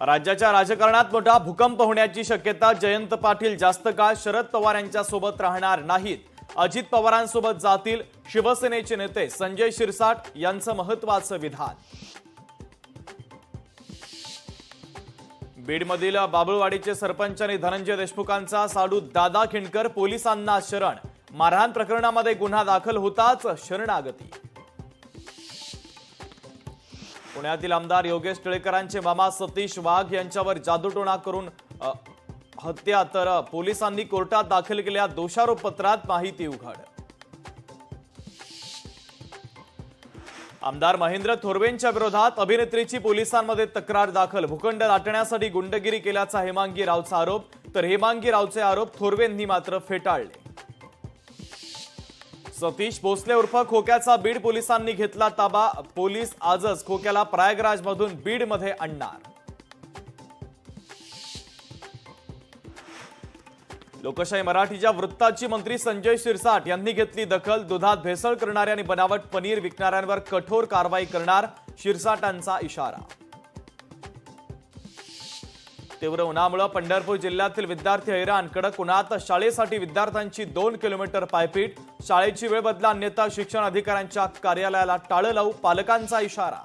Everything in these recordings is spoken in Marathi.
राज्याच्या राजकारणात मोठा भूकंप होण्याची शक्यता। जयंत पाटील जास्त काळ शरद पवार यांच्या सोबत राहणार नाहीत, अजित पवारांसोबत जातील। शिवसेनेचे नेते संजय शिरसाट यांचं महत्त्वाचं विधान। बीडमधील बाबुळवाडीचे सरपंच आणि धनंजय देशमुखांचा साडू दादा खिंडकर पोलिसांना शरण। मारहाण प्रकरणामध्ये गुन्हा दाखल होताच शरणागती। पुण्यातील आमदार योगेश टिळेकरांचे मामा सतीश वाघ यांच्यावर जादूटोणा करून हत्या, तर पोलिसांनी कोर्टात दाखल केलेल्या दोषारोपपत्रात माहिती उघड। आमदार महेंद्र थोरवेंच्या विरोधात अभिनेत्रीची पोलिसांमध्ये तक्रार दाखल। भूखंड लाटण्यासाठी गुंडगिरी केल्याचा हेमांगी रावचा आरोप, तर हेमांगी रावचे आरोप थोरवेंनी मात्र फेटाळले। सतीश भोसले उर्फ खोक्याचा बीड पोलिसांनी घेतला ताबा। पोलीस आजच खोक्याला प्रयागराजमधून बीडमध्ये आणणार। लोकशाही मराठीच्या वृत्ताची मंत्री संजय शिरसाट यांनी घेतली दखल। दुधात भेसळ करणाऱ्या आणि बनावट पनीर विकणाऱ्यांवर कठोर कारवाई करणार, शिरसाटांचा इशारा। तीव्र उन्हामुळे पंढरपूर जिल्ह्यातील विद्यार्थी हैराण। कडक उन्हात शाळेसाठी विद्यार्थ्यांची 2 किलोमीटर पायपीट। शाळेची वेळ बदला अन्यथा शिक्षण अधिकाऱ्यांच्या कार्यालयाला टाळं लावू, पालकांचा इशारा।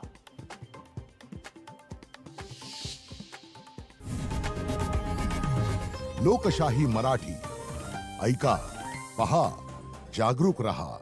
लोकशाही मराठी ऐका, पहा, जागरूक रहा।